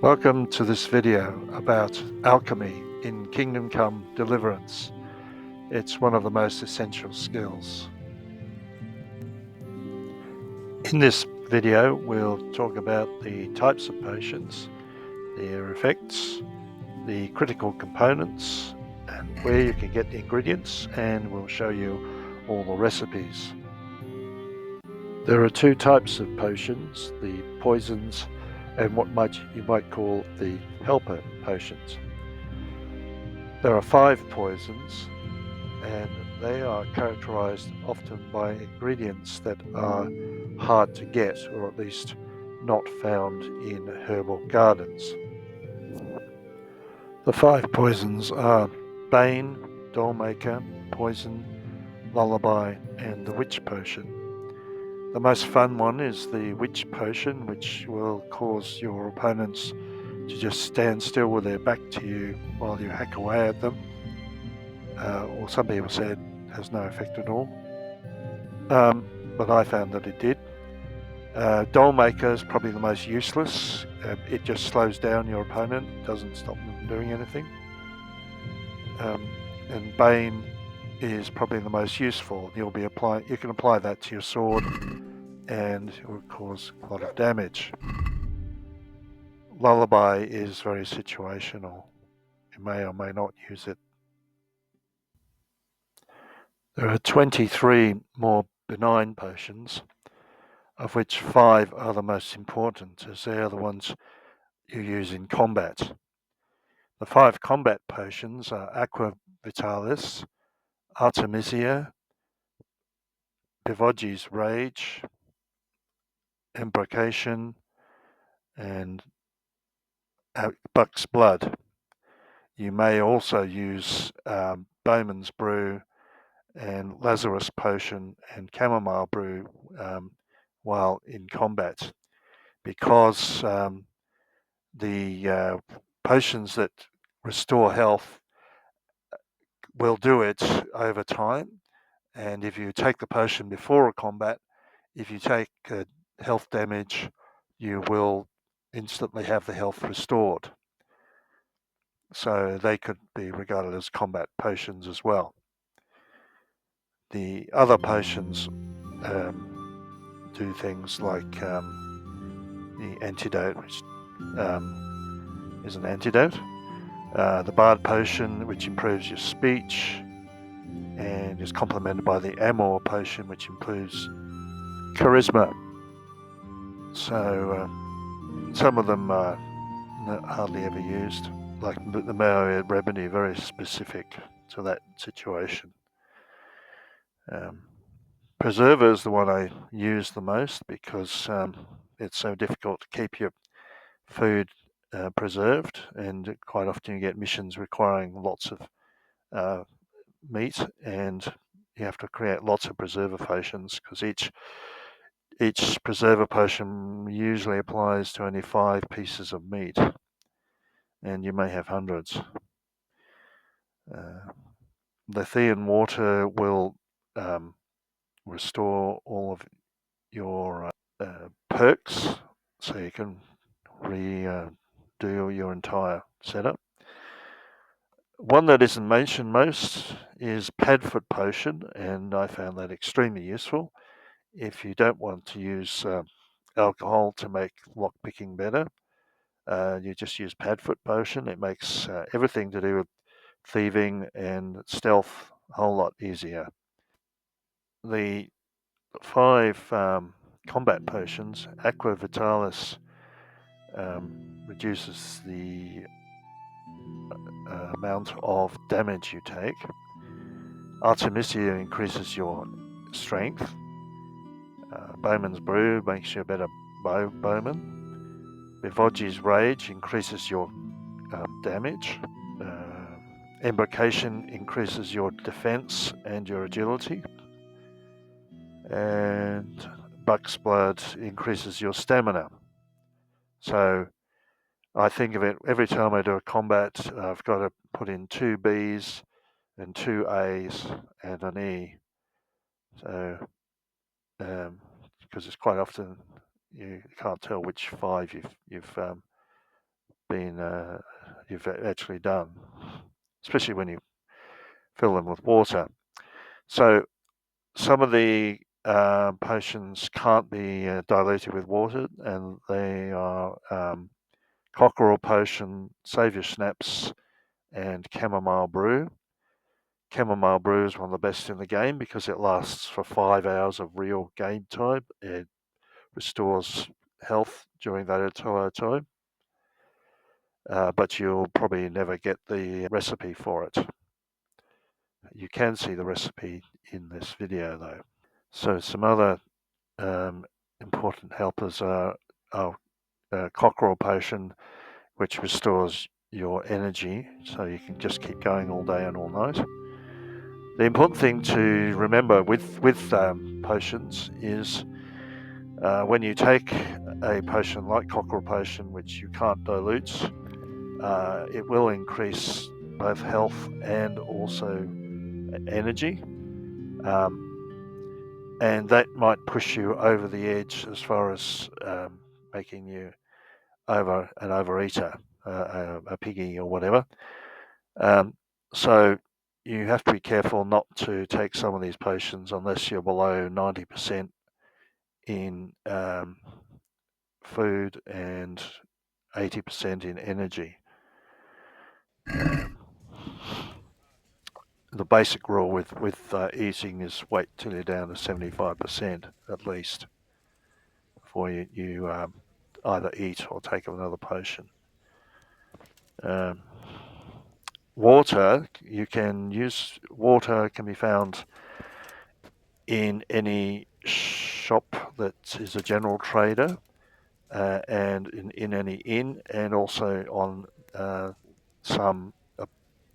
Welcome to this video about alchemy in Kingdom Come Deliverance. It's one of the most essential skills. In this video, we'll talk about the types of potions, their effects, the critical components, and where you can get the ingredients, and we'll show you all the recipes. There are two types of potions, the poisons and what you might call the helper potions. There are 5 poisons, and they are characterized often by ingredients that are hard to get, or at least not found in herbal gardens. The 5 poisons are Bane, Dollmaker, Poison, Lullaby, and the Witch Potion. The most fun one is the Witch Potion, which will cause your opponents to just stand still with their back to you while you hack away at them. Or some people say it has no effect at all. But I found that it did. Dollmaker is probably the most useless. It just slows down your opponent, doesn't stop them from doing anything. And Bane is probably the most useful. You can apply that to your sword, and it will cause a lot of damage. Lullaby is very situational. You may or may not use it. There are 23 more benign potions, of which 5 are the most important, as they are the ones you use in combat. The 5 combat potions are Aqua Vitalis, Artemisia, Pivoggi's Rage, Embrocation, and Buck's Blood. You may also use Bowman's Brew and Lazarus Potion and Chamomile Brew while in combat, because the potions that restore health will do it over time, and if you take the potion before a combat, if you take health damage, you will instantly have the health restored. So they could be regarded as combat potions as well. The other potions do things like the antidote, which is an antidote. The Bard Potion, which improves your speech, and is complemented by the Amor Potion, which improves charisma. So some of them are hardly ever used, like the Myriad Remedy, very specific to that situation. Preserver is the one I use the most because it's so difficult to keep your food preserved, and quite often you get missions requiring lots of meat, and you have to create lots of preserver potions, because each preserver potion usually applies to only 5 pieces of meat, and you may have hundreds. The Thean water will restore all of your perks, so you can redo your entire setup. One that isn't mentioned most is Padfoot Potion, and I found that extremely useful. If you don't want to use alcohol to make lockpicking better, you just use Padfoot Potion. It makes everything to do with thieving and stealth a whole lot easier. The 5 combat potions, Aqua Vitalis reduces the amount of damage you take. Artemisia increases your strength. Bowman's Brew makes you a better bowman. Pivoggi's Rage increases your damage. Embrocation increases your defense and your agility. And Buck's Blood increases your stamina. So I think of it every time I do a combat, I've got to put in 2 Bs and 2 As and an E. So, because it's quite often you can't tell which 5 you've been you've actually done, especially when you fill them with water. So some of the potions can't be diluted with water, and they are cockerel potion, saviour snaps, and chamomile brew. Chamomile brew is one of the best in the game because it lasts for 5 hours of real game time. It restores health during that entire time. But you'll probably never get the recipe for it. You can see the recipe in this video though. So some other important helpers are cockerel potion, which restores your energy, so you can just keep going all day and all night. The important thing to remember with potions is when you take a potion like cockerel potion, which you can't dilute, it will increase both health and also energy, and that might push you over the edge as far as making you an overeater, a piggy or whatever. So you have to be careful not to take some of these potions unless you're below 90% in food and 80% in energy. The basic rule with eating is wait till you're down to 75% at least before you either eat or take another potion. Water, you can use water, can be found in any shop that is a general trader, and in any inn, and also on some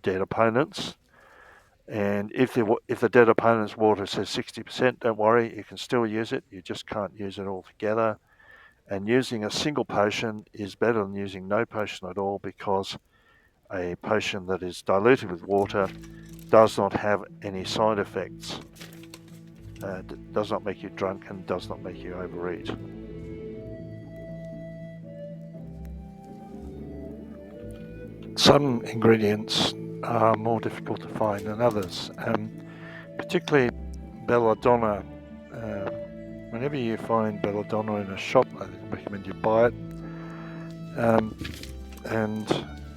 dead opponents. And if the dead opponent's water says 60%, don't worry, you can still use it. You just can't use it altogether. And using a single potion is better than using no potion at all, because a potion that is diluted with water does not have any side effects. Does not make you drunk and does not make you overeat. Some ingredients are more difficult to find than others, particularly belladonna. Whenever you find belladonna in a shop, I recommend you buy it. And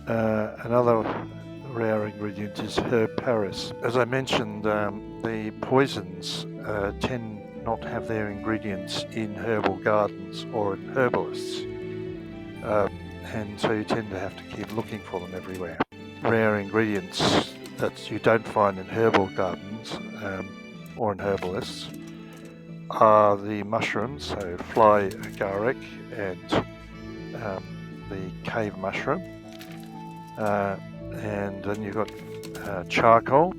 another rare ingredient is herb paris. As I mentioned, the poisons tend not to have their ingredients in herbal gardens or in herbalists, and so you tend to have to keep looking for them everywhere. Rare ingredients that you don't find in herbal gardens or in herbalists are the mushrooms, so fly agaric and the cave mushroom, and then you've got charcoal.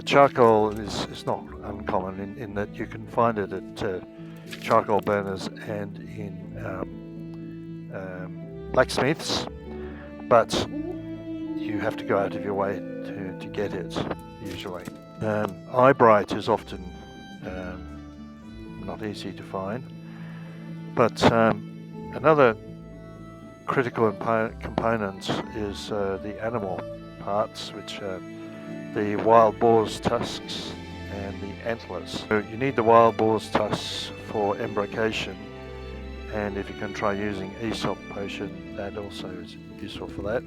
Charcoal is not uncommon in that you can find it at charcoal burners and in blacksmiths, but you have to go out of your way to get it usually. Eyebright is often not easy to find, but another critical component is the animal parts, which are the wild boar's tusks and the antlers. So you need the wild boar's tusks for embrocation, and if you can try using Aesop potion, that also is useful for that.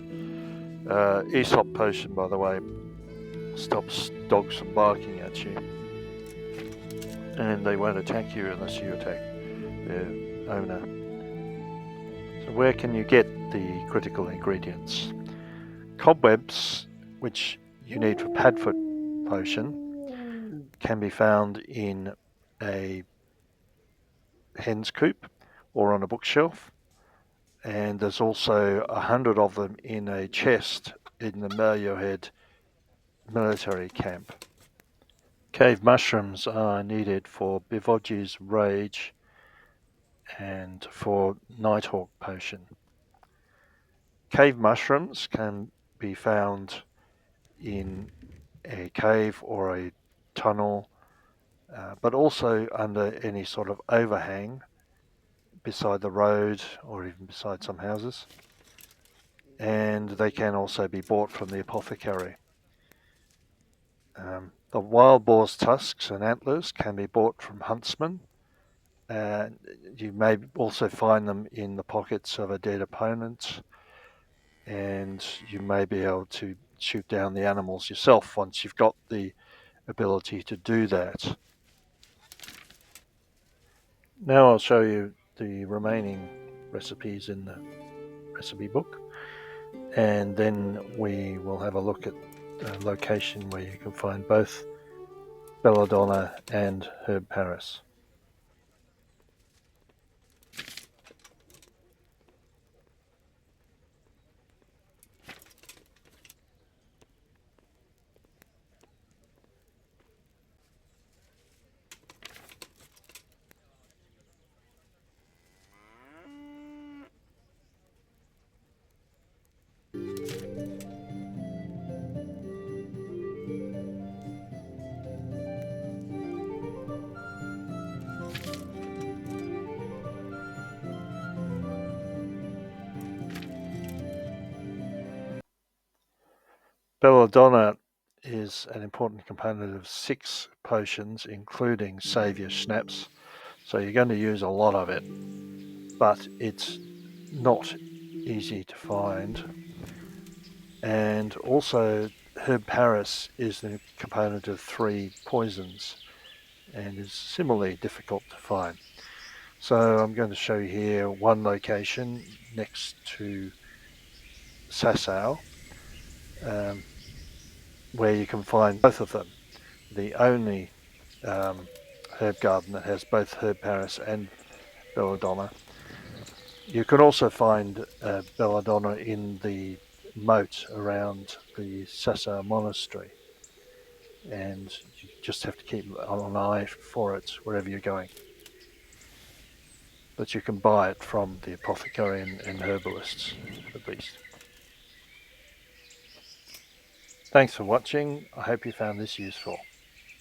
Aesop potion, by the way, stops dogs from barking at you, and they won't attack you unless you attack their owner. So where can you get the critical ingredients? Cobwebs, which you need for Padfoot potion, can be found in a hen's coop or on a bookshelf, and there's also 100 of them in a chest in the Mariohead military camp. Cave mushrooms are needed for Bivoggy's Rage and for Nighthawk potion. Cave mushrooms can be found in a cave or a tunnel, but also under any sort of overhang beside the road or even beside some houses. and they can also be bought from the apothecary. The wild boar's tusks and antlers can be bought from huntsmen. You may also find them in the pockets of a dead opponent, and you may be able to shoot down the animals yourself once you've got the ability to do that. Now I'll show you the remaining recipes in the recipe book, and then we will have a look at the location where you can find both belladonna and herb Paris. Belladonna is an important component of 6 potions, including Saviour Schnapps, so you're going to use a lot of it, but it's not easy to find. And also, herb Paris is the component of 3 poisons and is similarly difficult to find. So I'm going to show you here one location next to Sasau, where you can find both of them. The only herb garden that has both herb Paris and belladonna. You can also find belladonna in the moat around the Sasau monastery, and you just have to keep an eye for it wherever you're going. But you can buy it from the apothecary and herbalists, at least. Thanks for watching. I hope you found this useful.